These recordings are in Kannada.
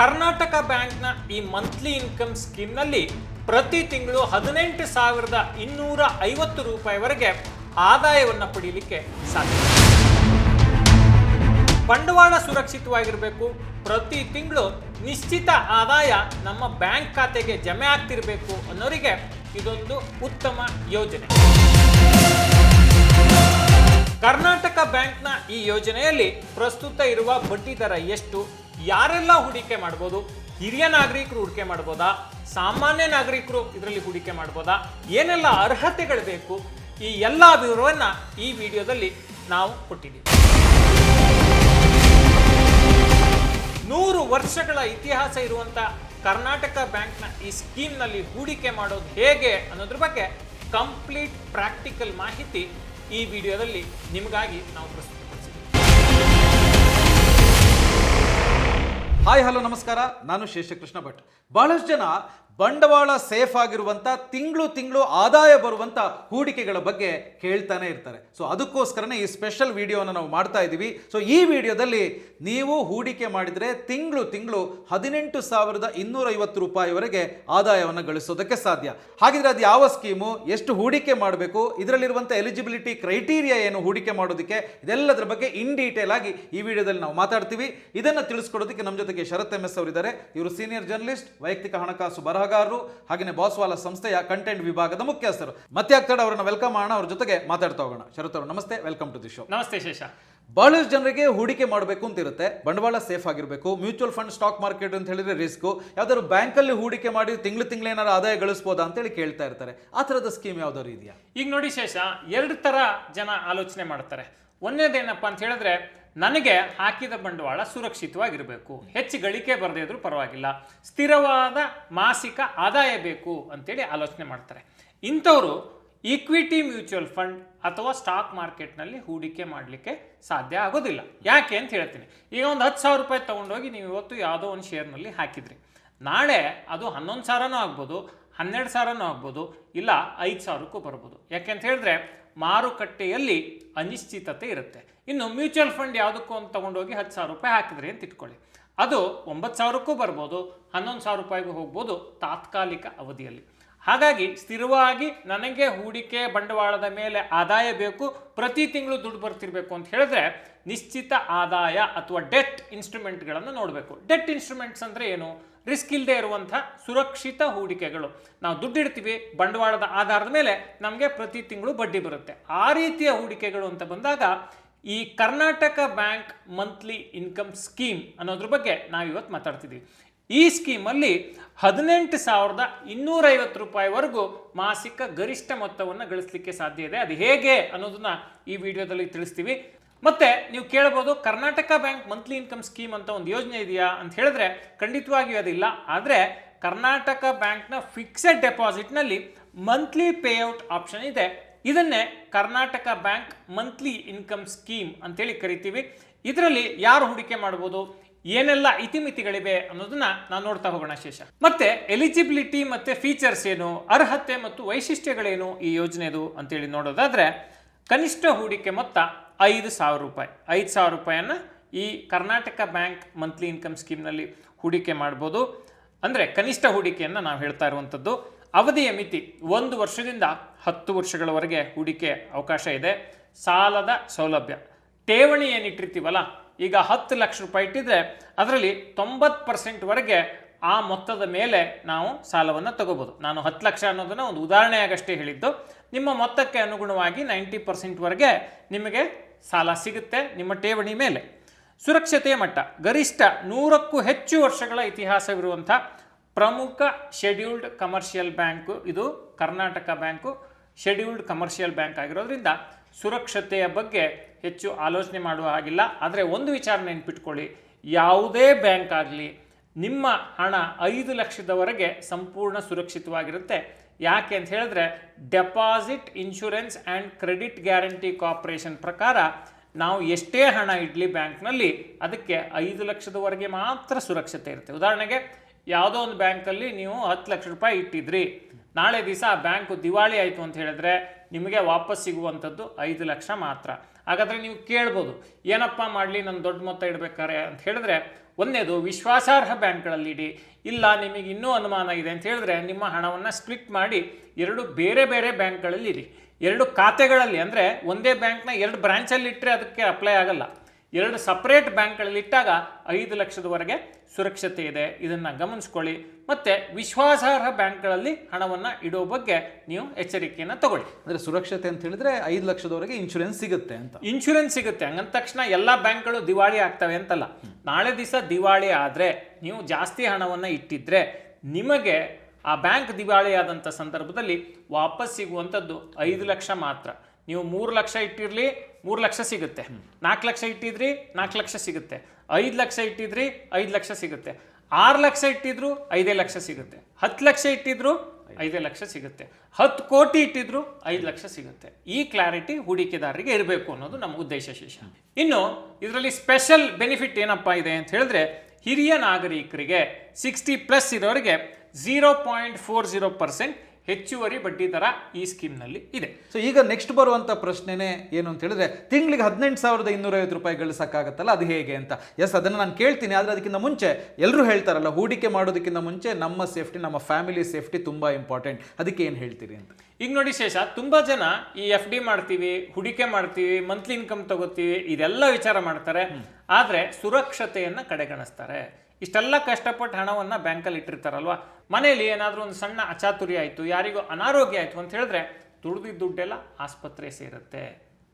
ಕರ್ನಾಟಕ ಬ್ಯಾಂಕ್ನ ಈ ಮಂತ್ಲಿ ಇನ್ಕಮ್ ಸ್ಕೀಮ್ನಲ್ಲಿ ಪ್ರತಿ ತಿಂಗಳು 18,250 ರೂಪಾಯಿವರೆಗೆ ಆದಾಯವನ್ನು ಪಡೆಯಲಿಕ್ಕೆ ಸಾಧ್ಯ. ಬಂಡವಾಳ ಸುರಕ್ಷಿತವಾಗಿರಬೇಕು, ಪ್ರತಿ ತಿಂಗಳು ನಿಶ್ಚಿತ ಆದಾಯ ನಮ್ಮ ಬ್ಯಾಂಕ್ ಖಾತೆಗೆ ಜಮೆ ಆಗ್ತಿರಬೇಕು ಅನ್ನೋರಿಗೆ ಇದೊಂದು ಉತ್ತಮ ಯೋಜನೆ. ಕರ್ನಾಟಕ ಬ್ಯಾಂಕ್ನ ಈ ಯೋಜನೆಯಲ್ಲಿ ಪ್ರಸ್ತುತ ಇರುವ ಬಡ್ಡಿ ದರ ಎಷ್ಟು, ಯಾರೆಲ್ಲ ಹೂಡಿಕೆ ಮಾಡ್ಬೋದು, ಹಿರಿಯ ನಾಗರಿಕರು ಹೂಡಿಕೆ ಮಾಡ್ಬೋದಾ, ಸಾಮಾನ್ಯ ನಾಗರಿಕರು ಇದರಲ್ಲಿ ಹೂಡಿಕೆ ಮಾಡ್ಬೋದಾ, ಏನೆಲ್ಲ ಅರ್ಹತೆಗಳು ಬೇಕು, ಈ ಎಲ್ಲ ವಿವರವನ್ನು ಈ ವಿಡಿಯೋದಲ್ಲಿ ನಾವು ಕೊಟ್ಟಿದ್ದೀವಿ. 100 ವರ್ಷಗಳ ಇತಿಹಾಸ ಇರುವಂಥ ಕರ್ನಾಟಕ ಬ್ಯಾಂಕ್ನ ಈ ಸ್ಕೀಮ್ನಲ್ಲಿ ಹೂಡಿಕೆ ಮಾಡೋದು ಹೇಗೆ ಅನ್ನೋದ್ರ ಬಗ್ಗೆ ಕಂಪ್ಲೀಟ್ ಪ್ರಾಕ್ಟಿಕಲ್ ಮಾಹಿತಿ ಈ ವಿಡಿಯೋದಲ್ಲಿ ನಿಮಗಾಗಿ ನಾವು ಪ್ರಸ್ತುತಪಡಿಸಿದ್ದೀವಿ. ಹಾಯ್ ಹಲೋ ನಮಸ್ಕಾರ, ನಾನು ಶೇಷಕೃಷ್ಣ ಭಟ್. ಬಹಳಷ್ಟು ಜನ ಬಂಡವಾಳ ಸೇಫ್ ಆಗಿರುವಂಥ ತಿಂಗಳು ಆದಾಯ ಬರುವಂಥ ಹೂಡಿಕೆಗಳ ಬಗ್ಗೆ ಕೇಳ್ತಾನೆ ಇರ್ತಾರೆ. ಸೊ ಅದಕ್ಕೋಸ್ಕರನೇ ಈ ಸ್ಪೆಷಲ್ ವಿಡಿಯೋನ ನಾವು ಮಾಡ್ತಾ ಇದ್ದೀವಿ. ಸೊ ಈ ವಿಡಿಯೋದಲ್ಲಿ ನೀವು ಹೂಡಿಕೆ ಮಾಡಿದರೆ ತಿಂಗಳು 18,250 ರೂಪಾಯಿವರೆಗೆ ಆದಾಯವನ್ನು ಗಳಿಸೋದಕ್ಕೆ ಸಾಧ್ಯ. ಹಾಗಿದ್ರೆ ಅದು ಯಾವ ಸ್ಕೀಮು, ಎಷ್ಟು ಹೂಡಿಕೆ ಮಾಡಬೇಕು, ಇದರಲ್ಲಿರುವಂಥ ಎಲಿಜಿಬಿಲಿಟಿ ಕ್ರೈಟೀರಿಯಾ ಏನು ಹೂಡಿಕೆ ಮಾಡೋದಕ್ಕೆ, ಇದೆಲ್ಲದರ ಬಗ್ಗೆ ಇನ್ ಡೀಟೇಲ್ ಆಗಿ ಈ ವಿಡಿಯೋದಲ್ಲಿ ನಾವು ಮಾತಾಡ್ತೀವಿ. ಇದನ್ನು ತಿಳಿಸ್ಕೊಡೋದಕ್ಕೆ ನಮ್ಮ ಜೊತೆಗೆ ಶರತ್ MS ಅವರಿದ್ದಾರೆ. ಇವರು ಸೀನಿಯರ್ ಜರ್ನಲಿಸ್ಟ್, ವೈಯಕ್ತಿಕ ಹಣಕಾಸು ಬರಹಗಾರರು, ಹಾಗೆಯೇ ಬಾಸ್ವಾಲ ಸಂಸ್ಥೆಯ ಕಂಟೆಂಟ್ ವಿಭಾಗದ ಮುಖ್ಯಸ್ಥರು. ಮತ್ತೆ ಆಗ್ತಾಡೆ ಅವರನ್ನ ವೆಲ್ಕಮ್ ಮಾಡೋಣ, ಅವ್ರ ಜೊತೆಗೆ ಮಾತಾಡ್ತಾ ಹೋಗೋಣ. ಶರತ್ ಅವರು ನಮಸ್ತೆ, ವೆಲ್ಕಮ್ ಟು ದಿ ಶೋ. ನಮಸ್ತೆ ಶೇಷ. ಬಹಳಷ್ಟು ಜನರಿಗೆ ಹೂಡಿಕೆ ಮಾಡಬೇಕು ಅಂತ ಇರುತ್ತೆ, ಬಂಡವಾಳ ಸೇಫ್ ಆಗಿರಬೇಕು, ಮ್ಯೂಚುವಲ್ ಫಂಡ್, ಸ್ಟಾಕ್ ಮಾರ್ಕೆಟ್ ಅಂತ ಹೇಳಿದ್ರೆ ರಿಸ್ಕ್, ಯಾವ್ದಾದ್ರು ಬ್ಯಾಂಕಲ್ಲಿ ಹೂಡಿಕೆ ಮಾಡಿ ತಿಂಗಳು ಏನಾದ್ರು ಆದಾಯ ಗಳಿಸಬಹುದಾ ಅಂತ ಹೇಳಿ ಕೇಳ್ತಾ ಇರ್ತಾರೆ. ಆ ಥರದ ಸ್ಕೀಮ್ ಯಾವ್ದಾದ್ರು ಇದೆಯಾ? ಈಗ ನೋಡಿ ಶೇಷ, 2 ಥರ ಜನ ಆಲೋಚನೆ ಮಾಡ್ತಾರೆ. ಒಂದೇದೇನಪ್ಪ ಅಂತ ಹೇಳಿದ್ರೆ, ನನಗೆ ಹಾಕಿದ ಬಂಡವಾಳ ಸುರಕ್ಷಿತವಾಗಿರಬೇಕು, ಹೆಚ್ಚು ಗಳಿಕೆ ಬರದೇ ಇದ್ರೂ ಪರವಾಗಿಲ್ಲ, ಸ್ಥಿರವಾದ ಮಾಸಿಕ ಆದಾಯ ಬೇಕು ಅಂತೇಳಿ ಆಲೋಚನೆ ಮಾಡ್ತಾರೆ. ಇಂಥವರು ಈಕ್ವಿಟಿ ಮ್ಯೂಚುವಲ್ ಫಂಡ್ ಅಥವಾ ಸ್ಟಾಕ್ ಮಾರ್ಕೆಟ್ನಲ್ಲಿ ಹೂಡಿಕೆ ಮಾಡಲಿಕ್ಕೆ ಸಾಧ್ಯ ಆಗೋದಿಲ್ಲ. ಯಾಕೆ ಅಂತ ಹೇಳ್ತೀನಿ. ಈಗ ಒಂದು 10,000 ರೂಪಾಯಿ ತೊಗೊಂಡೋಗಿ ನೀವು ಇವತ್ತು ಯಾವುದೋ ಒಂದು ಶೇರ್ನಲ್ಲಿ ಹಾಕಿದ್ರಿ, ನಾಳೆ ಅದು 11,000ನೂ ಆಗ್ಬೋದು, 12,000ನೂ ಆಗ್ಬೋದು, ಇಲ್ಲ 5,000ಕ್ಕೂ ಬರ್ಬೋದು. ಯಾಕೆಂತ ಹೇಳಿದ್ರೆ ಮಾರುಕಟ್ಟೆಯಲ್ಲಿ ಅನಿಶ್ಚಿತತೆ ಇರುತ್ತೆ. ಇನ್ನು ಮ್ಯೂಚುವಲ್ ಫಂಡ್ ಯಾವುದಕ್ಕೂ ಅಂತ ತೊಗೊಂಡೋಗಿ 10,000 ರೂಪಾಯಿ ಹಾಕಿದ್ರಿ ಅಂತ ಇಟ್ಕೊಳ್ಳಿ, ಅದು 9,000ಕ್ಕೂ ಬರ್ಬೋದು, 11,000 ರೂಪಾಯಿಗೂ ಹೋಗ್ಬೋದು ತಾತ್ಕಾಲಿಕ ಅವಧಿಯಲ್ಲಿ. ಹಾಗಾಗಿ ಸ್ಥಿರವಾಗಿ ನನಗೆ ಹೂಡಿಕೆ ಬಂಡವಾಳದ ಮೇಲೆ ಆದಾಯ ಬೇಕು, ಪ್ರತಿ ತಿಂಗಳು ದುಡ್ಡು ಬರ್ತಿರ್ಬೇಕು ಅಂತ ಹೇಳಿದ್ರೆ ನಿಶ್ಚಿತ ಆದಾಯ ಅಥವಾ ಡೆಟ್ ಇನ್ಸ್ಟ್ರೂಮೆಂಟ್ಗಳನ್ನು ನೋಡಬೇಕು. ಡೆಟ್ ಇನ್ಸ್ಟ್ರೂಮೆಂಟ್ಸ್ ಅಂದರೆ ಏನು? ರಿಸ್ಕ್ ಇಲ್ಲದೆ ಇರುವಂಥ ಸುರಕ್ಷಿತ ಹೂಡಿಕೆಗಳು. ನಾವು ದುಡ್ಡಿಡ್ತೀವಿ, ಬಂಡವಾಳದ ಆಧಾರದ ಮೇಲೆ ನಮಗೆ ಪ್ರತಿ ತಿಂಗಳು ಬಡ್ಡಿ ಬರುತ್ತೆ. ಆ ರೀತಿಯ ಹೂಡಿಕೆಗಳು ಅಂತ ಬಂದಾಗ ಈ Karnataka bank monthly income scheme ಅನ್ನೋದ್ರ ಬಗ್ಗೆ ನಾವಿವತ್ತು ಮಾತಾಡ್ತಿದ್ದೀವಿ. ಈ ಸ್ಕೀಮಲ್ಲಿ 18,250 ರೂಪಾಯಿವರೆಗೂ ಮಾಸಿಕ ಗರಿಷ್ಠ ಮೊತ್ತವನ್ನು ಗಳಿಸಲಿಕ್ಕೆ ಸಾಧ್ಯ ಇದೆ. ಅದು ಹೇಗೆ ಅನ್ನೋದನ್ನ ಈ ವಿಡಿಯೋದಲ್ಲಿ ತಿಳಿಸ್ತೀವಿ. ಮತ್ತೆ ನೀವು ಕೇಳಬಹುದು, Karnataka bank monthly income scheme ಅಂತ ಒಂದು ಯೋಜನೆ ಇದೆಯಾ ಅಂತ ಹೇಳಿದ್ರೆ ಖಂಡಿತವಾಗಿಯೂ ಅದಿಲ್ಲ. ಆದರೆ ಕರ್ನಾಟಕ ಬ್ಯಾಂಕ್ನ ಫಿಕ್ಸೆಡ್ ಡೆಪಾಸಿಟ್ನಲ್ಲಿ ಮಂತ್ಲಿ ಪೇಔಟ್ ಆಪ್ಷನ್ ಇದೆ. ಇದನ್ನೇ Karnataka bank monthly income scheme ಅಂತೇಳಿ ಕರಿತೀವಿ. ಇದರಲ್ಲಿ ಯಾರು ಹೂಡಿಕೆ ಮಾಡ್ಬೋದು, ಏನೆಲ್ಲ ಇತಿಮಿತಿಗಳಿವೆ ಅನ್ನೋದನ್ನ ನಾವು ನೋಡ್ತಾ ಹೋಗೋಣ ಶೇಷ. ಮತ್ತೆ ಎಲಿಜಿಬಿಲಿಟಿ ಮತ್ತೆ ಫೀಚರ್ಸ್ ಏನು, ಅರ್ಹತೆ ಮತ್ತು ವೈಶಿಷ್ಟ್ಯಗಳೇನು ಈ ಯೋಜನೆದು ಅಂತೇಳಿ ನೋಡೋದಾದ್ರೆ, ಕನಿಷ್ಠ ಹೂಡಿಕೆ ಮೊತ್ತ 5,000 ರೂಪಾಯಿ. 5,000 ರೂಪಾಯಿಯನ್ನು ಈ ಕರ್ನಾಟಕ ಬ್ಯಾಂಕ್ ಮಂತ್ಲಿ ಇನ್ಕಮ್ ಸ್ಕೀಮ್ನಲ್ಲಿ ಹೂಡಿಕೆ ಮಾಡ್ಬೋದು. ಅಂದರೆ ಕನಿಷ್ಠ ಹೂಡಿಕೆಯನ್ನು ನಾವು ಹೇಳ್ತಾ ಇರುವಂಥದ್ದು. ಅವಧಿಯ ಮಿತಿ 1 ವರ್ಷದಿಂದ 10 ವರ್ಷಗಳವರೆಗೆ ಹೂಡಿಕೆ ಅವಕಾಶ ಇದೆ. ಸಾಲದ ಸೌಲಭ್ಯ, ಠೇವಣಿ ಏನಿಟ್ಟಿರ್ತೀವಲ್ಲ, ಈಗ 10 ಲಕ್ಷ ರೂಪಾಯಿ ಇಟ್ಟಿದ್ರೆ ಅದರಲ್ಲಿ 90% ಆ ಮೊತ್ತದ ಮೇಲೆ ನಾವು ಸಾಲವನ್ನು ತಗೋಬೋದು. ನಾನು 10 ಲಕ್ಷ ಅನ್ನೋದನ್ನು ಒಂದು ಉದಾಹರಣೆಯಾಗಷ್ಟೇ ಹೇಳಿದ್ದು. ನಿಮ್ಮ ಮೊತ್ತಕ್ಕೆ ಅನುಗುಣವಾಗಿ 90% ನಿಮಗೆ ಸಾಲ ಸಿಗುತ್ತೆ ನಿಮ್ಮ ಠೇವಣಿ ಮೇಲೆ. ಸುರಕ್ಷತೆಯ ಮಟ್ಟ, ಗರಿಷ್ಠ 100ಕ್ಕೂ ಹೆಚ್ಚು ವರ್ಷಗಳ ಇತಿಹಾಸವಿರುವಂಥ ಪ್ರಮುಖ ಶೆಡ್ಯೂಲ್ಡ್ ಕಮರ್ಷಿಯಲ್ ಬ್ಯಾಂಕು ಇದು Karnataka bank. Scheduled commercial bank ಆಗಿರೋದ್ರಿಂದ ಸುರಕ್ಷತೆಯ ಬಗ್ಗೆ ಹೆಚ್ಚು ಆಲೋಚನೆ ಮಾಡುವ ಹಾಗಿಲ್ಲ. ಆದರೆ ಒಂದು ವಿಚಾರ ನೆನ್ಪಿಟ್ಕೊಳ್ಳಿ, ಯಾವುದೇ ಬ್ಯಾಂಕ್ ಆಗಲಿ ನಿಮ್ಮ ಹಣ 5 ಲಕ್ಷದವರೆಗೆ ಸಂಪೂರ್ಣ ಸುರಕ್ಷಿತವಾಗಿರುತ್ತೆ. ಯಾಕೆ ಅಂತ ಹೇಳಿದ್ರೆ deposit insurance and credit guarantee corporation ಪ್ರಕಾರ ನಾವು ಎಷ್ಟೇ ಹಣ ಇಡಲಿ ಬ್ಯಾಂಕ್ನಲ್ಲಿ ಅದಕ್ಕೆ 5 ಲಕ್ಷದವರೆಗೆ ಮಾತ್ರ ಸುರಕ್ಷತೆ ಇರುತ್ತೆ. ಉದಾಹರಣೆಗೆ ಯಾವುದೋ ಒಂದು ಬ್ಯಾಂಕಲ್ಲಿ ನೀವು 10 ಲಕ್ಷ ರೂಪಾಯಿ ಇಟ್ಟಿದ್ರಿ, ನಾಳೆ ದಿವಸ ಬ್ಯಾಂಕು ದಿವಾಳಿ ಆಯಿತು ಅಂತ ಹೇಳಿದ್ರೆ ನಿಮಗೆ ವಾಪಸ್ ಸಿಗುವಂಥದ್ದು 5 ಲಕ್ಷ ಮಾತ್ರ. ಹಾಗಾದರೆ ನೀವು ಕೇಳ್ಬೋದು, ಏನಪ್ಪ ಮಾಡಲಿ ನಾನು ದೊಡ್ಡ ಮೊತ್ತ ಇಡಬೇಕಾರೆ ಅಂತ ಹೇಳಿದ್ರೆ, ಒಂದನೇದು ವಿಶ್ವಾಸಾರ್ಹ ಬ್ಯಾಂಕ್ಗಳಲ್ಲಿ ಇಡಿ. ಇಲ್ಲ ನಿಮಗೆ ಇನ್ನೂ ಅನುಮಾನ ಇದೆ ಅಂತ ಹೇಳಿದ್ರೆ ನಿಮ್ಮ ಹಣವನ್ನು ಸ್ಪ್ಲಿಟ್ ಮಾಡಿ 2 ಬೇರೆ ಬೇರೆ ಬ್ಯಾಂಕ್ಗಳಲ್ಲಿ ಇಡಿ. 2 ಖಾತೆಗಳಲ್ಲಿ, ಅಂದರೆ ಒಂದೇ ಬ್ಯಾಂಕ್ನ 2 ಬ್ರಾಂಚಲ್ಲಿ ಇಟ್ಟರೆ ಅದಕ್ಕೆ ಅಪ್ಲೈ ಆಗಲ್ಲ. 2 ಸಪ್ರೇಟ್ ಬ್ಯಾಂಕ್ಗಳಲ್ಲಿ ಇಟ್ಟಾಗ 5 ಲಕ್ಷದವರೆಗೆ ಸುರಕ್ಷತೆ ಇದೆ. ಇದನ್ನು ಗಮನಿಸ್ಕೊಳ್ಳಿ. ಮತ್ತು ವಿಶ್ವಾಸಾರ್ಹ ಬ್ಯಾಂಕ್ಗಳಲ್ಲಿ ಹಣವನ್ನು ಇಡೋ ಬಗ್ಗೆ ನೀವು ಎಚ್ಚರಿಕೆಯನ್ನು ತಗೊಳ್ಳಿ. ಅಂದರೆ ಸುರಕ್ಷತೆ ಅಂತ ಹೇಳಿದ್ರೆ 5 ಲಕ್ಷದವರೆಗೆ ಇನ್ಶೂರೆನ್ಸ್ ಸಿಗುತ್ತೆ ಅಂತ. ಇನ್ಶೂರೆನ್ಸ್ ಸಿಗುತ್ತೆ ಹಂಗಂದ ತಕ್ಷಣ ಎಲ್ಲ ಬ್ಯಾಂಕ್ಗಳು ದಿವಾಳಿ ಆಗ್ತವೆ ಅಂತಲ್ಲ. ನಾಳೆ ದಿವಸ ದಿವಾಳಿ ಆದರೆ, ನೀವು ಜಾಸ್ತಿ ಹಣವನ್ನು ಇಟ್ಟಿದ್ರೆ, ನಿಮಗೆ ಆ ಬ್ಯಾಂಕ್ ದಿವಾಳಿ ಆದಂಥ ಸಂದರ್ಭದಲ್ಲಿ ವಾಪಸ್ ಸಿಗುವಂಥದ್ದು 5 ಲಕ್ಷ ಮಾತ್ರ. ನೀವು 3 ಲಕ್ಷ ಇಟ್ಟಿರಲಿ 3 ಲಕ್ಷ ಸಿಗುತ್ತೆ, 4 ಲಕ್ಷ ಇಟ್ಟಿದ್ರಿ 4 ಲಕ್ಷ ಸಿಗುತ್ತೆ, 5 ಲಕ್ಷ ಇಟ್ಟಿದ್ರಿ 5 ಲಕ್ಷ ಸಿಗುತ್ತೆ, 6 ಲಕ್ಷ ಇಟ್ಟಿದ್ರು 5 ಲಕ್ಷ ಸಿಗುತ್ತೆ, 10 ಲಕ್ಷ ಇಟ್ಟಿದ್ರು 5 ಲಕ್ಷ ಸಿಗುತ್ತೆ, 10 ಕೋಟಿ ಇಟ್ಟಿದ್ರು 5 ಲಕ್ಷ ಸಿಗುತ್ತೆ. ಈ ಕ್ಲಾರಿಟಿ ಹೂಡಿಕೆದಾರರಿಗೆ ಇರಬೇಕು ಅನ್ನೋದು ನಮ್ಮ ಉದ್ದೇಶ ಶೇಷ. ಇನ್ನು ಇದರಲ್ಲಿ ಸ್ಪೆಷಲ್ ಬೆನಿಫಿಟ್ ಏನಪ್ಪ ಇದೆ ಅಂತ ಹೇಳಿದ್ರೆ, ಹಿರಿಯ ನಾಗರಿಕರಿಗೆ 60+ ಇರೋರಿಗೆ 0.40% ಹೆಚ್ಚುವರಿ ಬಡ್ಡಿ ದರ ಈ ಸ್ಕೀಮ್ನಲ್ಲಿ ಇದೆ. ಸೊ ಈಗ ನೆಕ್ಸ್ಟ್ ಬರುವಂಥ ಪ್ರಶ್ನೆನೇ ಏನು ಅಂತ ಹೇಳಿದ್ರೆ, ತಿಂಗಳಿಗೆ 18,250 ರೂಪಾಯಿ ಗಳಿಸಕ್ಕಾಗತ್ತಲ್ಲ, ಅದು ಹೇಗೆ ಅಂತ. ಎಸ್, ಅದನ್ನು ನಾನು ಕೇಳ್ತೀನಿ. ಆದರೆ ಅದಕ್ಕಿಂತ ಮುಂಚೆ ಎಲ್ಲರೂ ಹೇಳ್ತಾರಲ್ಲ, ಹೂಡಿಕೆ ಮಾಡೋದಕ್ಕಿಂತ ಮುಂಚೆ ನಮ್ಮ ಸೇಫ್ಟಿ, ನಮ್ಮ ಫ್ಯಾಮಿಲಿ ಸೇಫ್ಟಿ ತುಂಬ ಇಂಪಾರ್ಟೆಂಟ್. ಅದಕ್ಕೆ ಏನು ಹೇಳ್ತೀರಿ ಅಂತ. ಈಗ ನೋಡಿ ಶೇಷ, ತುಂಬ ಜನ ಈ FD ಮಾಡ್ತೀವಿ, ಹೂಡಿಕೆ ಮಾಡ್ತೀವಿ, ಮಂತ್ಲಿ ಇನ್ಕಮ್ ತಗೋತೀವಿ, ಇದೆಲ್ಲ ವಿಚಾರ ಮಾಡ್ತಾರೆ. ಆದರೆ ಸುರಕ್ಷತೆಯನ್ನು ಕಡೆಗಣಿಸ್ತಾರೆ. ಇಷ್ಟೆಲ್ಲ ಕಷ್ಟಪಟ್ಟು ಹಣವನ್ನು ಬ್ಯಾಂಕಲ್ಲಿ ಇಟ್ಟಿರ್ತಾರಲ್ವ, ಮನೆಯಲ್ಲಿ ಏನಾದರೂ ಒಂದು ಸಣ್ಣ ಅಚಾತುರ್ಯ ಆಯಿತು, ಯಾರಿಗೂ ಅನಾರೋಗ್ಯ ಆಯಿತು ಅಂತ ಹೇಳಿದ್ರೆ ದುಡ್ದಿದ್ದ ದುಡ್ಡೆಲ್ಲ ಆಸ್ಪತ್ರೆ ಸೇರುತ್ತೆ.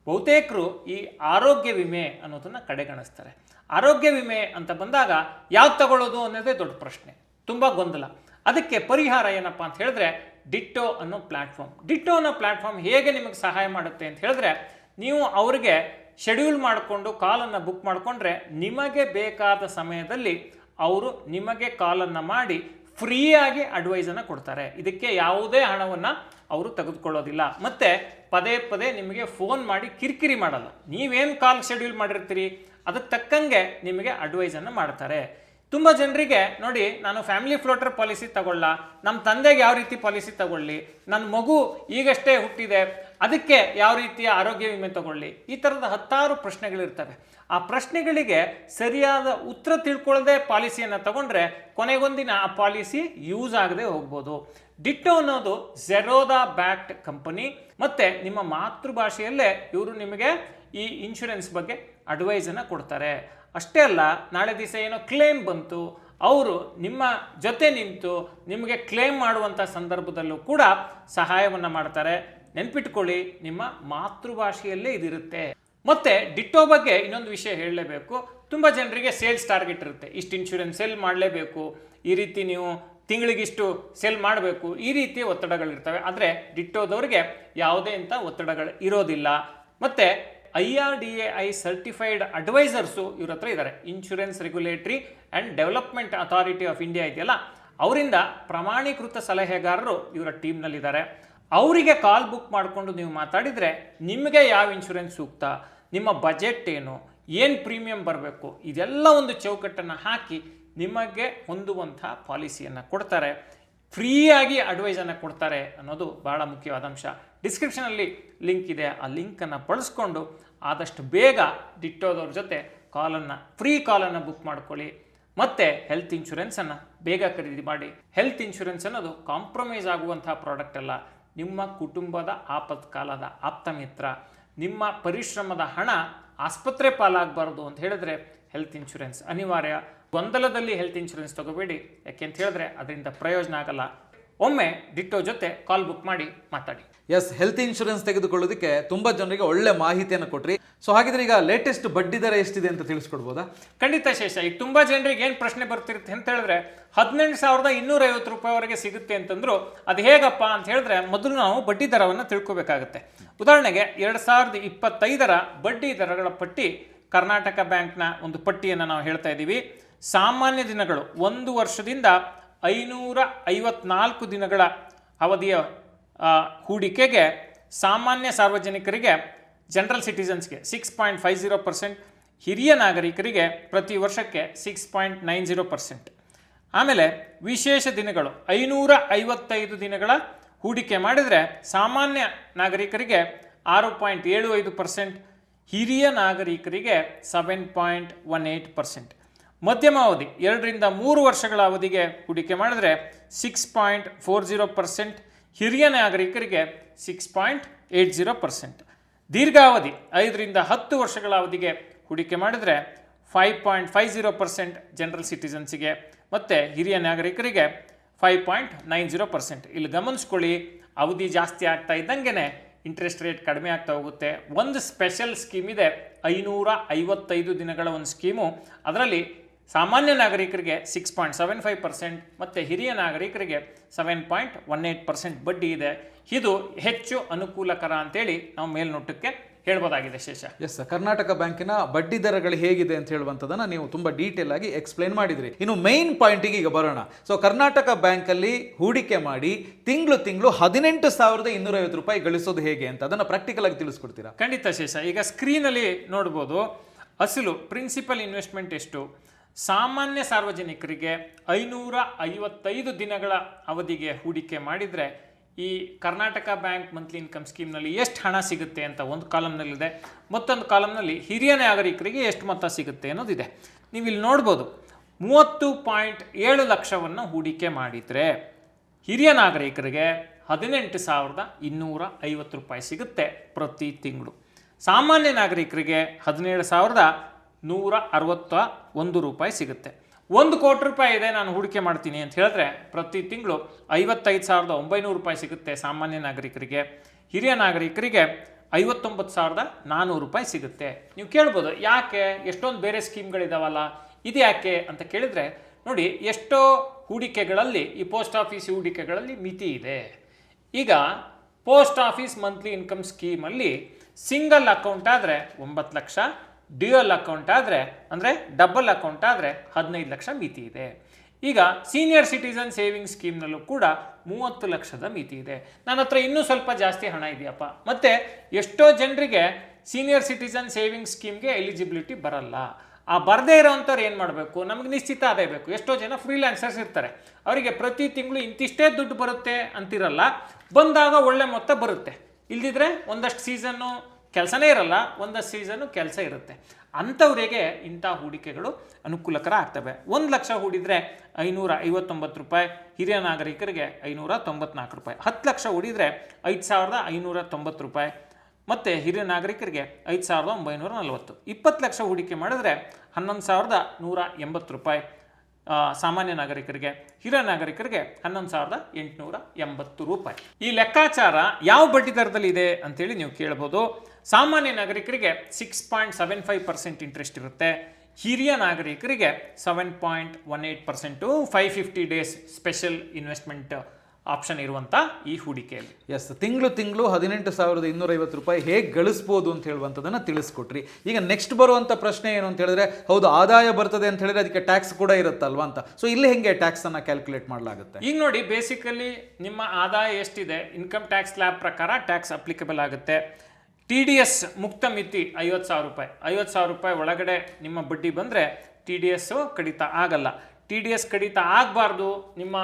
ಬಹುತೇಕರು ಈ ಆರೋಗ್ಯ ವಿಮೆ ಅನ್ನೋದನ್ನು ಕಡೆಗಣಿಸ್ತಾರೆ. ಆರೋಗ್ಯ ವಿಮೆ ಅಂತ ಬಂದಾಗ ಯಾವ್ದು ತಗೊಳ್ಳೋದು ಅನ್ನೋದೇ ದೊಡ್ಡ ಪ್ರಶ್ನೆ, ತುಂಬ ಗೊಂದಲ. ಅದಕ್ಕೆ ಪರಿಹಾರ ಏನಪ್ಪ ಅಂತ ಹೇಳಿದ್ರೆ, ಡಿಟ್ಟೋ ಅನ್ನೋ ಪ್ಲ್ಯಾಟ್ಫಾರ್ಮ್. ಡಿಟ್ಟೋ ಅನ್ನೋ ಪ್ಲ್ಯಾಟ್ಫಾರ್ಮ್ ಹೇಗೆ ನಿಮಗೆ ಸಹಾಯ ಮಾಡುತ್ತೆ ಅಂತ ಹೇಳಿದ್ರೆ, ನೀವು ಅವರಿಗೆ ಶೆಡ್ಯೂಲ್ ಮಾಡಿಕೊಂಡು ಕಾಲನ್ನು ಬುಕ್ ಮಾಡಿಕೊಂಡ್ರೆ ನಿಮಗೆ ಬೇಕಾದ ಸಮಯದಲ್ಲಿ ಅವರು ನಿಮಗೆ ಕಾಲನ್ನು ಮಾಡಿ ಫ್ರೀಯಾಗಿ ಅಡ್ವೈಸನ್ನು ಕೊಡ್ತಾರೆ. ಇದಕ್ಕೆ ಯಾವುದೇ ಹಣವನ್ನು ಅವರು ತೆಗೆದುಕೊಳ್ಳೋದಿಲ್ಲ. ಮತ್ತು ಪದೇ ಪದೇ ನಿಮಗೆ ಫೋನ್ ಮಾಡಿ ಕಿರಿಕಿರಿ ಮಾಡಲ್ಲ. ನೀವೇನು ಕಾಲ್ ಶೆಡ್ಯೂಲ್ ಮಾಡಿರ್ತೀರಿ ಅದಕ್ಕೆ ತಕ್ಕಂಗೆ ನಿಮಗೆ ಅಡ್ವೈಸನ್ನು ಮಾಡ್ತಾರೆ. ತುಂಬ ಜನರಿಗೆ ನೋಡಿ, ನಾನು ಫ್ಯಾಮಿಲಿ ಫ್ಲೋಟರ್ ಪಾಲಿಸಿ ತಗೊಳ್ಳ, ನಮ್ಮ ತಂದೆಗೆ ಯಾವ ರೀತಿ ಪಾಲಿಸಿ ತಗೊಳ್ಳಿ, ನನ್ನ ಮಗು ಈಗಷ್ಟೇ ಹುಟ್ಟಿದೆ ಅದಕ್ಕೆ ಯಾವ ರೀತಿಯ ಆರೋಗ್ಯ ವಿಮೆ ತಗೊಳ್ಳಿ, ಈ ಥರದ 10 ಪ್ರಶ್ನೆಗಳಿರ್ತವೆ. ಆ ಪ್ರಶ್ನೆಗಳಿಗೆ ಸರಿಯಾದ ಉತ್ತರ ತಿಳ್ಕೊಳ್ಳದೆ ಪಾಲಿಸಿಯನ್ನು ತಗೊಂಡ್ರೆ ಕೊನೆಗೊಂದಿನ ಆ ಪಾಲಿಸಿ ಯೂಸ್ ಆಗದೆ ಹೋಗ್ಬೋದು. ಡಿಟ್ಟೋ ಅನ್ನೋದು ಝೆರೋದಾ ಬ್ಯಾಕ್ಡ್ ಕಂಪನಿ. ಮತ್ತು ನಿಮ್ಮ ಮಾತೃಭಾಷೆಯಲ್ಲೇ ಇವರು ನಿಮಗೆ ಈ ಇನ್ಶೂರೆನ್ಸ್ ಬಗ್ಗೆ ಅಡ್ವೈಸನ್ನು ಕೊಡ್ತಾರೆ. ಅಷ್ಟೇ ಅಲ್ಲ, ನಾಳೆ ದಿವಸ ಏನೋ ಕ್ಲೇಮ್ ಬಂತು, ಅವರು ನಿಮ್ಮ ಜೊತೆ ನಿಂತು ನಿಮಗೆ ಕ್ಲೇಮ್ ಮಾಡುವಂಥ ಸಂದರ್ಭದಲ್ಲೂ ಕೂಡ ಸಹಾಯವನ್ನು ಮಾಡ್ತಾರೆ. ನೆನ್ಪಿಟ್ಕೊಳ್ಳಿ, ನಿಮ್ಮ ಮಾತೃಭಾಷೆಯಲ್ಲೇ ಇದಿರುತ್ತೆ. ಮತ್ತು ಡಿಟ್ಟೋ ಬಗ್ಗೆ ಇನ್ನೊಂದು ವಿಷಯ ಹೇಳಲೇಬೇಕು. ತುಂಬ ಜನರಿಗೆ ಸೇಲ್ಸ್ ಟಾರ್ಗೆಟ್ ಇರುತ್ತೆ, ಇಷ್ಟು ಇನ್ಶೂರೆನ್ಸ್ ಸೆಲ್ ಮಾಡಲೇಬೇಕು, ಈ ರೀತಿ ನೀವು ತಿಂಗಳಿಗಿಷ್ಟು ಸೆಲ್ ಮಾಡಬೇಕು, ಈ ರೀತಿಯ ಒತ್ತಡಗಳಿರ್ತವೆ. ಆದರೆ ಡಿಟ್ಟೋದವ್ರಿಗೆ ಯಾವುದೇ ಇಂಥ ಒತ್ತಡಗಳು ಇರೋದಿಲ್ಲ. ಮತ್ತು IRDAI ಸರ್ಟಿಫೈಡ್ ಅಡ್ವೈಸರ್ಸು ಇವ್ರ ಹತ್ರ ಇದ್ದಾರೆ. Insurance regulatory and development authority of India ಇದೆಯಲ್ಲ, ಅವರಿಂದ ಪ್ರಮಾಣೀಕೃತ ಸಲಹೆಗಾರರು ಇವರ ಟೀಮ್ನಲ್ಲಿದ್ದಾರೆ. ಅವರಿಗೆ ಕಾಲ್ ಬುಕ್ ಮಾಡಿಕೊಂಡು ನೀವು ಮಾತಾಡಿದರೆ ನಿಮಗೆ ಯಾವ ಇನ್ಶೂರೆನ್ಸ್ ಸೂಕ್ತ, ನಿಮ್ಮ ಬಜೆಟ್ ಏನು ಪ್ರೀಮಿಯಂ ಬರಬೇಕು, ಇದೆಲ್ಲ ಒಂದು ಚೌಕಟ್ಟನ್ನು ಹಾಕಿ ನಿಮಗೆ ಹೊಂದುವಂಥ ಪಾಲಿಸಿಯನ್ನು ಕೊಡ್ತಾರೆ. ಫ್ರೀಯಾಗಿ ಅಡ್ವೈಸನ್ನು ಕೊಡ್ತಾರೆ ಅನ್ನೋದು ಬಹಳ ಮುಖ್ಯವಾದ ಅಂಶ. ಡಿಸ್ಕ್ರಿಪ್ಷನಲ್ಲಿ ಲಿಂಕ್ ಇದೆ, ಆ ಲಿಂಕನ್ನು ಬಳಸ್ಕೊಂಡು ಆದಷ್ಟು ಬೇಗ ಡಿಟ್ಟೋದವ್ರ ಜೊತೆ ಫ್ರೀ ಕಾಲನ್ನು ಬುಕ್ ಮಾಡ್ಕೊಳ್ಳಿ. ಮತ್ತು ಹೆಲ್ತ್ ಇನ್ಶೂರೆನ್ಸನ್ನು ಬೇಗ ಖರೀದಿ ಮಾಡಿ. ಹೆಲ್ತ್ ಇನ್ಶೂರೆನ್ಸ್ ಅನ್ನೋದು ಕಾಂಪ್ರಮೈಸ್ ಆಗುವಂಥ ಪ್ರಾಡಕ್ಟ್ ಅಲ್ಲ, ನಿಮ್ಮ ಕುಟುಂಬದ ಆಪತ್ಕಾಲದ ಆಪ್ತ ಮಿತ್ರ. ನಿಮ್ಮ ಪರಿಶ್ರಮದ ಹಣ ಆಸ್ಪತ್ರೆ ಪಾಲಾಗಬಾರ್ದು ಅಂತ ಹೇಳಿದ್ರೆ ಹೆಲ್ತ್ ಇನ್ಶೂರೆನ್ಸ್ ಅನಿವಾರ್ಯ. ಗೊಂದಲದಲ್ಲಿ ಹೆಲ್ತ್ ಇನ್ಶೂರೆನ್ಸ್ ತಗೋಬೇಡಿ, ಯಾಕೆ ಅಂತ ಹೇಳಿದ್ರೆ ಅದರಿಂದ ಪ್ರಯೋಜನ ಆಗಲ್ಲ. ಒಮ್ಮೆ ಡಿಟ್ಟೋ ಜೊತೆ ಕಾಲ್ ಬುಕ್ ಮಾಡಿ ಮಾತಾಡಿ. ಎಸ್, ಹೆಲ್ತ್ ಇನ್ಶೂರೆನ್ಸ್ ತೆಗೆದುಕೊಳ್ಳೋದಕ್ಕೆ ತುಂಬ ಜನರಿಗೆ ಒಳ್ಳೆ ಮಾಹಿತಿಯನ್ನು ಕೊಟ್ರಿ. ಸೊ ಹಾಗಿದ್ರೆ ಈಗ ಲೇಟೆಸ್ಟ್ ಬಡ್ಡಿ ದರ ಎಷ್ಟಿದೆ ಅಂತ ತಿಳಿಸ್ಕೊಡ್ಬೋದಾ? ಖಂಡಿತ ಶೇಷ. ಈಗ ತುಂಬ ಜನರಿಗೆ ಏನು ಪ್ರಶ್ನೆ ಬರ್ತಿರುತ್ತೆ ಅಂತ ಹೇಳಿದ್ರೆ, 18,250 ರೂಪಾಯಿವರೆಗೆ ಸಿಗುತ್ತೆ ಅಂತಂದ್ರು. ಅದು ಹೇಗಪ್ಪ ಅಂತ ಹೇಳಿದ್ರೆ, ಮೊದಲು ನಾವು ಬಡ್ಡಿ ದರವನ್ನು ತಿಳ್ಕೊಬೇಕಾಗುತ್ತೆ. ಉದಾಹರಣೆಗೆ 2025ರ ಬಡ್ಡಿ ದರಗಳ ಪಟ್ಟಿ ಕರ್ನಾಟಕ ಬ್ಯಾಂಕ್ನ ಒಂದು ಪಟ್ಟಿಯನ್ನು ನಾವು ಹೇಳ್ತಾ ಇದ್ದೀವಿ. ಸಾಮಾನ್ಯ ದಿನಗಳು 1 ವರ್ಷದಿಂದ 554 ದಿನಗಳ ಅವಧಿಯ ಹೂಡಿಕೆಗೆ ಸಾಮಾನ್ಯ ಸಾರ್ವಜನಿಕರಿಗೆ, ಜನರಲ್ ಸಿಟಿಸನ್ಸ್ಗೆ 6.50%, ಹಿರಿಯ ನಾಗರಿಕರಿಗೆ ಪ್ರತಿ ವರ್ಷಕ್ಕೆ 6.90%. ಆಮೇಲೆ ವಿಶೇಷ ದಿನಗಳು 555 ದಿನಗಳ ಹೂಡಿಕೆ ಮಾಡಿದರೆ ಸಾಮಾನ್ಯ ನಾಗರಿಕರಿಗೆ 6.75%, ಹಿರಿಯ ನಾಗರಿಕರಿಗೆ 7.18%. ಮಧ್ಯಮಾವಧಿ 2 ರಿಂದ 3 ವರ್ಷಗಳ ಅವಧಿಗೆ ಹೂಡಿಕೆ ಮಾಡಿದ್ರೆ 6.40%, ಹಿರಿಯ ನಾಗರಿಕರಿಗೆ 6.80%. ದೀರ್ಘಾವಧಿ 5 ರಿಂದ 10 ವರ್ಷಗಳ ಅವಧಿಗೆ ಹೂಡಿಕೆ ಮಾಡಿದರೆ 5.50% ಜನರಲ್ ಸಿಟಿಸನ್ಸಿಗೆ ಮತ್ತು ಹಿರಿಯ ನಾಗರಿಕರಿಗೆ 5.90%. ಇಲ್ಲಿ ಗಮನಿಸ್ಕೊಳ್ಳಿ, ಅವಧಿ ಜಾಸ್ತಿ ಆಗ್ತಾ ಇದ್ದಂಗೆ ಇಂಟ್ರೆಸ್ಟ್ ರೇಟ್ ಕಡಿಮೆ ಆಗ್ತಾ ಹೋಗುತ್ತೆ. ಒಂದು ಸ್ಪೆಷಲ್ ಸ್ಕೀಮ್ ಇದೆ, 555 ದಿನಗಳ ಒಂದು ಸ್ಕೀಮು. ಅದರಲ್ಲಿ ಸಾಮಾನ್ಯ ನಾಗರಿಕರಿಗೆ 6.75% ಮತ್ತು ಹಿರಿಯ ನಾಗರಿಕರಿಗೆ 7.18% ಬಡ್ಡಿ ಇದೆ. ಇದು ಹೆಚ್ಚು ಅನುಕೂಲಕರ ಅಂತೇಳಿ ನಾವು ಮೇಲ್ನೋಟಕ್ಕೆ ಹೇಳ್ಬೋದಾಗಿದೆ. ಶೇಷ, ಎಸ್, ಕರ್ನಾಟಕ ಬ್ಯಾಂಕಿನ ಬಡ್ಡಿ ದರಗಳು ಹೇಗಿದೆ ಅಂತ ಹೇಳುವಂಥದ್ದನ್ನು ನೀವು ತುಂಬ ಡೀಟೇಲ್ ಆಗಿ ಎಕ್ಸ್ಪ್ಲೈನ್ ಮಾಡಿದ್ರಿ. ಇನ್ನು ಮೈನ್ ಪಾಯಿಂಟಿಗೆ ಈಗ ಬರೋಣ. ಸೊ ಕರ್ನಾಟಕ ಬ್ಯಾಂಕಲ್ಲಿ ಹೂಡಿಕೆ ಮಾಡಿ ತಿಂಗಳು 18,250 ರೂಪಾಯಿ ಗಳಿಸೋದು ಹೇಗೆ ಅಂತ ಅದನ್ನು ಪ್ರಾಕ್ಟಿಕಲ್ ಆಗಿ ತಿಳಿಸ್ಕೊಡ್ತೀರಾ? ಖಂಡಿತ ಶೇಷ. ಈಗ ಸ್ಕ್ರೀನಲ್ಲಿ ನೋಡ್ಬೋದು, ಅಸಲು ಪ್ರಿನ್ಸಿಪಲ್ ಇನ್ವೆಸ್ಟ್ಮೆಂಟ್ ಎಷ್ಟು. ಸಾಮಾನ್ಯ ಸಾರ್ವಜನಿಕರಿಗೆ 555 ದಿನಗಳ ಅವಧಿಗೆ ಹೂಡಿಕೆ ಮಾಡಿದರೆ ಈ ಕರ್ನಾಟಕ ಬ್ಯಾಂಕ್ ಮಂತ್ಲಿ ಇನ್ಕಮ್ ಸ್ಕೀಮ್ನಲ್ಲಿ ಎಷ್ಟು ಹಣ ಸಿಗುತ್ತೆ ಅಂತ ಒಂದು ಕಾಲಮ್ನಲ್ಲಿದೆ. ಮತ್ತೊಂದು ಕಾಲಮ್ನಲ್ಲಿ ಹಿರಿಯ ನಾಗರಿಕರಿಗೆ ಎಷ್ಟು ಮೊತ್ತ ಸಿಗುತ್ತೆ ಅನ್ನೋದಿದೆ. ನೀವು ಇಲ್ಲಿ ನೋಡ್ಬೋದು, 30.7 ಲಕ್ಷವನ್ನು ಹೂಡಿಕೆ ಮಾಡಿದರೆ ಹಿರಿಯ ನಾಗರಿಕರಿಗೆ 18,250 ರೂಪಾಯಿ ಸಿಗುತ್ತೆ ಪ್ರತಿ ತಿಂಗಳು. ಸಾಮಾನ್ಯ ನಾಗರಿಕರಿಗೆ 17,161 ರೂಪಾಯಿ ಸಿಗುತ್ತೆ. 1 ಕೋಟಿ ರೂಪಾಯಿ ಇದೆ, ನಾನು ಹೂಡಿಕೆ ಮಾಡ್ತೀನಿ ಅಂತ ಹೇಳಿದ್ರೆ ಪ್ರತಿ ತಿಂಗಳು 55,900 ರೂಪಾಯಿ ಸಿಗುತ್ತೆ ಸಾಮಾನ್ಯ ನಾಗರಿಕರಿಗೆ. ಹಿರಿಯ ನಾಗರಿಕರಿಗೆ 59,400 ರೂಪಾಯಿ ಸಿಗುತ್ತೆ. ನೀವು ಕೇಳ್ಬೋದು, ಯಾಕೆ ಎಷ್ಟೊಂದು ಬೇರೆ ಸ್ಕೀಮ್ಗಳಿದಾವಲ್ಲ, ಇದು ಯಾಕೆ ಅಂತ ಕೇಳಿದರೆ, ನೋಡಿ, ಎಷ್ಟೋ ಹೂಡಿಕೆಗಳಲ್ಲಿ ಈ ಪೋಸ್ಟ್ ಆಫೀಸ್ ಹೂಡಿಕೆಗಳಲ್ಲಿ ಮಿತಿ ಇದೆ. ಈಗ ಪೋಸ್ಟ್ ಆಫೀಸ್ ಮಂತ್ಲಿ ಇನ್ಕಮ್ ಸ್ಕೀಮಲ್ಲಿ ಸಿಂಗಲ್ ಅಕೌಂಟ್ ಆದರೆ 9 ಲಕ್ಷ, ಡ್ಯೂಯಲ್ ಅಕೌಂಟ್ ಆದರೆ ಅಂದರೆ ಡಬಲ್ ಅಕೌಂಟ್ ಆದರೆ 15 ಲಕ್ಷ ಮಿತಿ ಇದೆ. ಈಗ ಸೀನಿಯರ್ ಸಿಟಿಸನ್ ಸೇವಿಂಗ್ ಸ್ಕೀಮ್ನಲ್ಲೂ ಕೂಡ 30 ಲಕ್ಷದ ಮಿತಿ ಇದೆ. ನನ್ನ ಹತ್ರ ಇನ್ನೂ ಸ್ವಲ್ಪ ಜಾಸ್ತಿ ಹಣ ಇದೆಯಪ್ಪ. ಮತ್ತು ಎಷ್ಟೋ ಜನರಿಗೆ ಸೀನಿಯರ್ ಸಿಟಿಸನ್ ಸೇವಿಂಗ್ ಸ್ಕೀಮ್ಗೆ ಎಲಿಜಿಬಿಲಿಟಿ ಬರಲ್ಲ. ಆ ಬರದೇ ಇರೋವಂಥವ್ರು ಏನು ಮಾಡಬೇಕು, ನಮಗೆ ನಿಶ್ಚಿತ ಆದಾಯ ಬೇಕು. ಎಷ್ಟೋ ಜನ ಫ್ರೀಲ್ಯಾನ್ಸರ್ಸ್ ಇರ್ತಾರೆ, ಅವರಿಗೆ ಪ್ರತಿ ತಿಂಗಳು ಇಂತಿಷ್ಟೇ ದುಡ್ಡು ಬರುತ್ತೆ ಅಂತಿರಲ್ಲ, ಬಂದಾಗ ಒಳ್ಳೆ ಮೊತ್ತ ಬರುತ್ತೆ. ಇಲ್ದಿದ್ರೆ ಒಂದಷ್ಟು ಸೀಸನ್ನು ಕೆಲಸನೇ ಇರಲ್ಲ, ಒಂದಷ್ಟು ಸೀಸನ್ನು ಕೆಲಸ ಇರುತ್ತೆ. ಅಂಥವರಿಗೆ ಇಂಥ ಹೂಡಿಕೆಗಳು ಅನುಕೂಲಕರ ಆಗ್ತವೆ. 1 ಲಕ್ಷ ಹೂಡಿದರೆ 559 ರೂಪಾಯಿ, ಹಿರಿಯ ನಾಗರಿಕರಿಗೆ 594 ರೂಪಾಯಿ. 10 ಲಕ್ಷ ಹೂಡಿದರೆ 5,590 ರೂಪಾಯಿ ಮತ್ತು ಹಿರಿಯ ನಾಗರಿಕರಿಗೆ 5,940. 20 ಲಕ್ಷ ಹೂಡಿಕೆ ಮಾಡಿದ್ರೆ 11,180 ರೂಪಾಯಿ ಸಾಮಾನ್ಯ ನಾಗರಿಕರಿಗೆ. ಹಿರಿಯ ನಾಗರಿಕರಿಗೆ 11,880 ರೂಪಾಯಿ. ಈ ಲೆಕ್ಕಾಚಾರ ಯಾವ ಬಡ್ಡಿ ದರದಲ್ಲಿ ಇದೆ ಅಂತೇಳಿ ನೀವು ಕೇಳ್ಬೋದು. ಸಾಮಾನ್ಯ ನಾಗರಿಕರಿಗೆ 6.75% ಇಂಟ್ರೆಸ್ಟ್ ಇರುತ್ತೆ. ಹಿರಿಯ ನಾಗರಿಕರಿಗೆ 7.18%, 550 ಡೇಸ್ ಸ್ಪೆಷಲ್ ಇನ್ವೆಸ್ಟ್ಮೆಂಟ್ ಆಪ್ಷನ್ ಇರುವಂಥ ಈ ಹೂಡಿಕೆಯಲ್ಲಿ. ಎಸ್, ತಿಂಗಳು 18,250 ರೂಪಾಯಿ ಹೇಗೆ ಗಳಿಸ್ಬೋದು ಅಂತ ಹೇಳುವಂಥದ್ದನ್ನು ತಿಳಿಸ್ಕೊಟ್ರಿ. ಈಗ ನೆಕ್ಸ್ಟ್ ಬರುವಂಥ ಪ್ರಶ್ನೆ ಏನು ಅಂತ ಹೇಳಿದ್ರೆ, ಹೌದು ಆದಾಯ ಬರ್ತದೆ ಅಂತ ಹೇಳಿದ್ರೆ ಅದಕ್ಕೆ ಟ್ಯಾಕ್ಸ್ ಕೂಡ ಇರುತ್ತಲ್ವಾ ಅಂತ. ಸೊ ಇಲ್ಲಿ ಹೆಂಗೆ ಟ್ಯಾಕ್ಸನ್ನು ಕ್ಯಾಲ್ಕುಲೇಟ್ ಮಾಡಲಾಗುತ್ತೆ? ಈಗ ನೋಡಿ, ಬೇಸಿಕಲಿ ನಿಮ್ಮ ಆದಾಯ ಎಷ್ಟಿದೆ, ಇನ್ಕಮ್ ಟ್ಯಾಕ್ಸ್ ಸ್ಲ್ಯಾಬ್ ಪ್ರಕಾರ ಟ್ಯಾಕ್ಸ್ ಅಪ್ಲಿಕಬಲ್ ಆಗುತ್ತೆ. TDS ಮುಕ್ತ ಮಿತಿ 50,000 ರೂಪಾಯಿ. 50,000 ರೂಪಾಯಿ ಒಳಗಡೆ ನಿಮ್ಮ ಬಡ್ಡಿ ಬಂದರೆ TDS ಕಡಿತ ಆಗಲ್ಲ. TDS ಕಡಿತ ಆಗಬಾರ್ದು, ನಿಮ್ಮ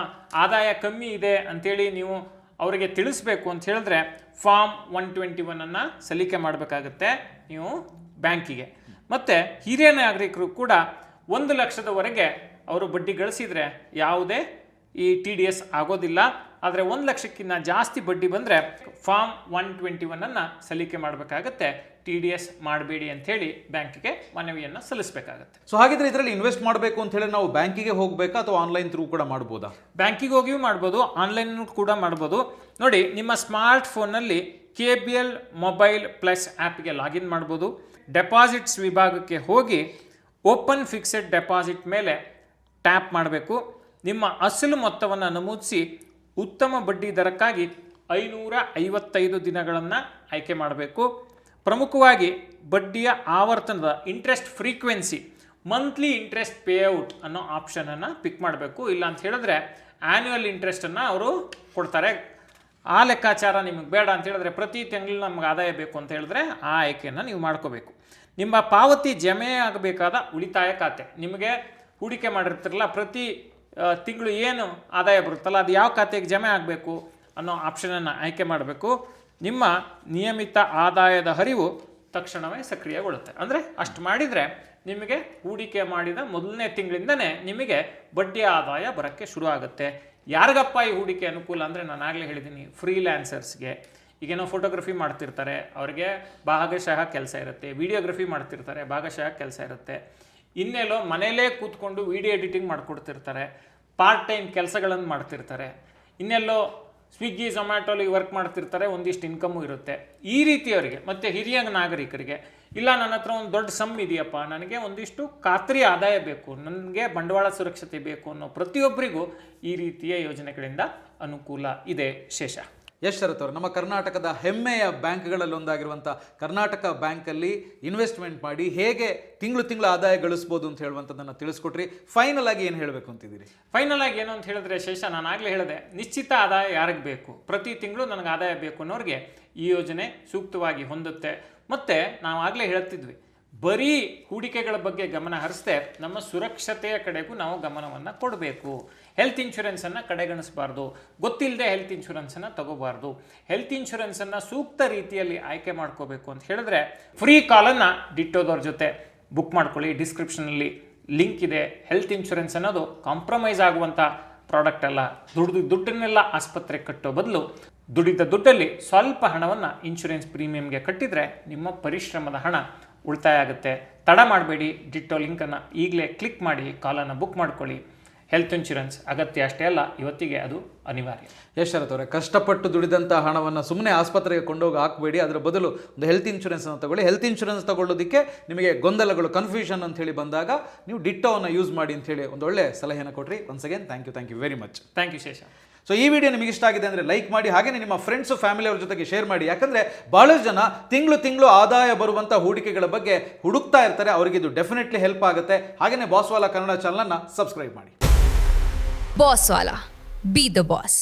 ಆದಾಯ ಕಮ್ಮಿ ಇದೆ ಅಂಥೇಳಿ ನೀವು ಅವರಿಗೆ ತಿಳಿಸ್ಬೇಕು ಅಂತ ಹೇಳಿದ್ರೆ ಫಾರ್ಮ್ 121 ಸಲ್ಲಿಕೆ ಮಾಡಬೇಕಾಗುತ್ತೆ ನೀವು ಬ್ಯಾಂಕಿಗೆ. ಮತ್ತು ಹಿರಿಯ ನಾಗರಿಕರು ಕೂಡ 1 ಲಕ್ಷದವರೆಗೆ ಅವರು ಬಡ್ಡಿ ಗಳಿಸಿದರೆ ಯಾವುದೇ ಈ TDS ಆಗೋದಿಲ್ಲ. ಆದರೆ 1 ಲಕ್ಷಕ್ಕಿಂತ ಜಾಸ್ತಿ ಬಡ್ಡಿ ಬಂದರೆ ಫಾರ್ಮ್ 121 ಸಲ್ಲಿಕೆ ಮಾಡಬೇಕಾಗತ್ತೆ. TDS ಮಾಡಬೇಡಿ ಅಂಥೇಳಿ ಬ್ಯಾಂಕಿಗೆ ಮನವಿಯನ್ನು ಸಲ್ಲಿಸಬೇಕಾಗತ್ತೆ. ಸೊ ಹಾಗಿದ್ರೆ ಇದರಲ್ಲಿ ಇನ್ವೆಸ್ಟ್ ಮಾಡಬೇಕು ಅಂತ ಹೇಳಿ ನಾವು ಬ್ಯಾಂಕಿಗೆ ಹೋಗಬೇಕಾ ಅಥವಾ ಆನ್ಲೈನ್ ಥ್ರೂ ಕೂಡ ಮಾಡ್ಬೋದಾ? ಬ್ಯಾಂಕಿಗೆ ಹೋಗಿಯೂ ಮಾಡ್ಬೋದು, ಆನ್ಲೈನ್ ಕೂಡ ಮಾಡ್ಬೋದು. ನೋಡಿ, ನಿಮ್ಮ ಸ್ಮಾರ್ಟ್ ಫೋನ್ನಲ್ಲಿ KBL ಮೊಬೈಲ್ ಪ್ಲಸ್ ಆ್ಯಪ್ಗೆ ಲಾಗಿನ್ ಮಾಡ್ಬೋದು. ಡೆಪಾಸಿಟ್ಸ್ ವಿಭಾಗಕ್ಕೆ ಹೋಗಿ ಓಪನ್ ಫಿಕ್ಸೆಡ್ ಡೆಪಾಸಿಟ್ ಮೇಲೆ ಟ್ಯಾಪ್ ಮಾಡಬೇಕು. ನಿಮ್ಮ ಅಸಲು ಮೊತ್ತವನ್ನು ನಮೂದಿಸಿ ಉತ್ತಮ ಬಡ್ಡಿ ದರಕ್ಕಾಗಿ 555 ದಿನಗಳನ್ನು ಆಯ್ಕೆ ಮಾಡಬೇಕು. ಪ್ರಮುಖವಾಗಿ ಬಡ್ಡಿಯ ಆವರ್ತನದ interest frequency, monthly interest payout ಅನ್ನೋ ಆಪ್ಷನನ್ನು ಪಿಕ್ ಮಾಡಬೇಕು. ಇಲ್ಲ ಅಂತ ಹೇಳಿದ್ರೆ ಆ್ಯನ್ಯುವಲ್ ಇಂಟ್ರೆಸ್ಟನ್ನು ಅವರು ಕೊಡ್ತಾರೆ. ಆ ಲೆಕ್ಕಾಚಾರ ನಿಮಗೆ ಬೇಡ ಅಂತ ಹೇಳಿದ್ರೆ, ಪ್ರತಿ ತಿಂಗಳು ನಮ್ಗೆ ಆದಾಯ ಬೇಕು ಅಂತ ಹೇಳಿದ್ರೆ ಆ ಆಯ್ಕೆಯನ್ನು ನೀವು ಮಾಡ್ಕೋಬೇಕು. ನಿಮ್ಮ ಪಾವತಿ ಜಮೆ ಆಗಬೇಕಾದ ಉಳಿತಾಯ ಖಾತೆ, ನಿಮಗೆ ಹೂಡಿಕೆ ಮಾಡಿರ್ತಿರಲ್ಲ, ಪ್ರತಿ ತಿಂಗಳು ಏನು ಆದಾಯ ಬರುತ್ತಲ್ಲ ಅದು ಯಾವ ಖಾತೆಗೆ ಜಮೆ ಆಗಬೇಕು ಅನ್ನೋ ಆಪ್ಷನನ್ನು ಆಯ್ಕೆ ಮಾಡಬೇಕು. ನಿಮ್ಮ ನಿಯಮಿತ ಆದಾಯದ ಹರಿವು ತಕ್ಷಣವೇ ಸಕ್ರಿಯಗೊಳ್ಳುತ್ತೆ. ಅಂದರೆ ಅಷ್ಟು ಮಾಡಿದರೆ ನಿಮಗೆ ಹೂಡಿಕೆ ಮಾಡಿದ ಮೊದಲನೇ ತಿಂಗಳಿಂದನೇ ನಿಮಗೆ ಬಡ್ಡಿ ಆದಾಯ ಬರೋಕ್ಕೆ ಶುರು ಆಗುತ್ತೆ. ಯಾರಿಗಪ್ಪ ಈ ಹೂಡಿಕೆ ಅನುಕೂಲ ಅಂದರೆ, ನಾನು ಆಗಲೇ ಹೇಳಿದ್ದೀನಿ, ಫ್ರೀಲ್ಯಾನ್ಸರ್ಸ್ಗೆ. ಈಗೇನೋ ಫೋಟೋಗ್ರಫಿ ಮಾಡ್ತಿರ್ತಾರೆ, ಅವರಿಗೆ ಭಾಗಶಃ ಕೆಲಸ ಇರುತ್ತೆ. ವಿಡಿಯೋಗ್ರಫಿ ಮಾಡ್ತಿರ್ತಾರೆ, ಭಾಗಶಃ ಕೆಲಸ ಇರುತ್ತೆ. ಇನ್ನೆಲ್ಲೋ ಮನೆಯಲ್ಲೇ ಕೂತ್ಕೊಂಡು ವಿಡಿಯೋ ಎಡಿಟಿಂಗ್ ಮಾಡಿಕೊಡ್ತಿರ್ತಾರೆ, ಪಾರ್ಟ್ ಟೈಮ್ ಕೆಲಸಗಳನ್ನು ಮಾಡ್ತಿರ್ತಾರೆ. ಇನ್ನೆಲ್ಲೋ ಸ್ವಿಗ್ಗಿ ಝೊಮ್ಯಾಟೋಲಿ ವರ್ಕ್ ಮಾಡ್ತಿರ್ತಾರೆ, ಒಂದಿಷ್ಟು ಇನ್ಕಮ್ಮು ಇರುತ್ತೆ. ಈ ರೀತಿಯವರಿಗೆ ಮತ್ತು ಹಿರಿಯ ನಾಗರಿಕರಿಗೆ, ಇಲ್ಲ ನನ್ನ ಹತ್ರ ಒಂದು ದೊಡ್ಡ ಸಮ್ ಇದೆಯಪ್ಪ, ನನಗೆ ಒಂದಿಷ್ಟು ಖಾತ್ರಿ ಆದಾಯ ಬೇಕು, ನನಗೆ ಬಂಡವಾಳ ಸುರಕ್ಷತೆ ಬೇಕು ಅನ್ನೋ ಪ್ರತಿಯೊಬ್ಬರಿಗೂ ಈ ರೀತಿಯ ಯೋಜನೆಗಳಿಂದ ಅನುಕೂಲ ಇದೆ. ಶೇಷ ಯಶ್ ಶರತ್ ಅವರು, ನಮ್ಮ ಕರ್ನಾಟಕದ ಹೆಮ್ಮೆಯ ಬ್ಯಾಂಕ್ಗಳಲ್ಲಿ ಒಂದಾಗಿರುವಂಥ ಕರ್ನಾಟಕ ಬ್ಯಾಂಕಲ್ಲಿ ಇನ್ವೆಸ್ಟ್ಮೆಂಟ್ ಮಾಡಿ ಹೇಗೆ ತಿಂಗಳು ಆದಾಯ ಗಳಿಸ್ಬೋದು ಅಂತ ಹೇಳುವಂಥದ್ದನ್ನು ತಿಳಿಸ್ಕೊಟ್ರಿ. ಫೈನಲ್ ಆಗಿ ಏನು ಹೇಳಬೇಕು ಅಂತಿದ್ದೀರಿ? ಫೈನಲ್ ಆಗಿ ಏನು ಅಂತ ಹೇಳಿದ್ರೆ ಶೇಷ, ನಾನು ಆಗಲೇ ಹೇಳಿದೆ, ನಿಶ್ಚಿತ ಆದಾಯ ಯಾರಿಗೆ ಬೇಕು, ಪ್ರತಿ ತಿಂಗಳು ನನಗೆ ಆದಾಯ ಬೇಕು ಅನ್ನೋರಿಗೆ ಈ ಯೋಜನೆ ಸೂಕ್ತವಾಗಿ ಹೊಂದುತ್ತೆ. ಮತ್ತು ನಾವು ಆಗಲೇ ಹೇಳ್ತಿದ್ವಿ, ಬರೀ ಹೂಡಿಕೆಗಳ ಬಗ್ಗೆ ಗಮನ ಹರಿಸದೆ ನಮ್ಮ ಸುರಕ್ಷತೆಯ ಕಡೆಗೂ ನಾವು ಗಮನವನ್ನು ಕೊಡಬೇಕು. ಹೆಲ್ತ್ ಇನ್ಶೂರೆನ್ಸನ್ನು ಕಡೆಗಣಿಸಬಾರ್ದು, ಗೊತ್ತಿಲ್ಲದೆ ಹೆಲ್ತ್ ಇನ್ಶೂರೆನ್ಸನ್ನು ತಗೋಬಾರ್ದು. ಹೆಲ್ತ್ ಇನ್ಶೂರೆನ್ಸನ್ನು ಸೂಕ್ತ ರೀತಿಯಲ್ಲಿ ಆಯ್ಕೆ ಮಾಡ್ಕೋಬೇಕು ಅಂತ ಹೇಳಿದ್ರೆ ಫ್ರೀ ಕಾಲನ್ನು ಡಿಟ್ಟೋದವ್ರ ಜೊತೆ ಬುಕ್ ಮಾಡ್ಕೊಳ್ಳಿ. ಡಿಸ್ಕ್ರಿಪ್ಷನಲ್ಲಿ ಲಿಂಕ್ ಇದೆ. ಹೆಲ್ತ್ ಇನ್ಶೂರೆನ್ಸ್ ಅನ್ನೋದು ಕಾಂಪ್ರಮೈಸ್ ಆಗುವಂಥ ಪ್ರಾಡಕ್ಟ್ ಅಲ್ಲ. ದುಡ್ಡನ್ನೆಲ್ಲ ಆಸ್ಪತ್ರೆಗೆ ಕಟ್ಟೋ ಬದಲು ದುಡಿದ ದುಡ್ಡಲ್ಲಿ ಸ್ವಲ್ಪ ಹಣವನ್ನು ಇನ್ಶೂರೆನ್ಸ್ ಪ್ರೀಮಿಯಂಗೆ ಕಟ್ಟಿದರೆ ನಿಮ್ಮ ಪರಿಶ್ರಮದ ಹಣ ಉಳಿತಾಯ ಆಗುತ್ತೆ. ತಡ ಮಾಡಬೇಡಿ, ಡಿಟ್ಟೋ ಲಿಂಕನ್ನು ಈಗಲೇ ಕ್ಲಿಕ್ ಮಾಡಿ ಕಾಲನ್ನು ಬುಕ್ ಮಾಡ್ಕೊಳ್ಳಿ. ಹೆಲ್ತ್ ಇನ್ಶೂರೆನ್ಸ್ ಅಗತ್ಯ ಅಷ್ಟೇ ಅಲ್ಲ, ಇವತ್ತಿಗೆ ಅದು ಅನಿವಾರ್ಯ. ಯಶ್ ಶರತ್ ಅವರೇ, ಕಷ್ಟಪಟ್ಟು ದುಡಿದಂಥ ಹಣವನ್ನು ಸುಮ್ಮನೆ ಆಸ್ಪತ್ರೆಗೆ ಕೊಂಡೋಗಿ ಹಾಕಬೇಡಿ. ಅದರ ಬದಲು ಒಂದು ಹೆಲ್ತ್ ಇನ್ಶೂರೆನ್ಸನ್ನು ತಗೊಳ್ಳಿ. ಹೆಲ್ತ್ ಇನ್ಶೂರೆನ್ಸ್ ತಗೊಳ್ಳೋದಕ್ಕೆ ನಿಮಗೆ ಗೊಂದಲಗಳು, ಕನ್ಫ್ಯೂಷನ್ ಅಂತ ಹೇಳಿ ಬಂದಾಗ ನೀವು ಡಿಟ್ಟೋವನ್ನು ಯೂಸ್ ಮಾಡಿ ಅಂತ ಹೇಳಿ ಒಂದು ಒಳ್ಳೆ ಸಲಹೆಯನ್ನು ಕೊಟ್ರಿ. Once again thank you very much. Thank you Shesha. So ಈ ವಿಡಿಯೋ ನಿಮಗೆ ಇಷ್ಟ ಆಗಿದೆ ಅಂದರೆ ಲೈಕ್ ಮಾಡಿ, ಹಾಗೆಯೇ ನಿಮ್ಮ ಫ್ರೆಂಡ್ಸು ಫ್ಯಾಮಿಲಿಯವ್ರ ಜೊತೆಗೆ ಶೇರ್ ಮಾಡಿ. ಯಾಕಂದರೆ ಭಾಳಷ್ಟು ಜನ ತಿಂಗಳು ಆದಾಯ ಬರುವಂಥ ಹೂಡಿಕೆಗಳ ಬಗ್ಗೆ ಹುಡುಕ್ತಾ ಇರ್ತಾರೆ. ಅವರಿಗೆ ಇದು ಡೆಫಿನೆಟ್ಲಿ ಹೆಲ್ಪ್ ಆಗುತ್ತೆ. ಹಾಗೆಯೇ ಬಾಸ್ವಾಲಾ ಕನ್ನಡ ಚಾನಲನ್ನು ಸಬ್ಸ್ಕ್ರೈಬ್ ಮಾಡಿ. ಬಾಸ್ವಾಲಾ, ಬಿ ದ ಬಾಸ್.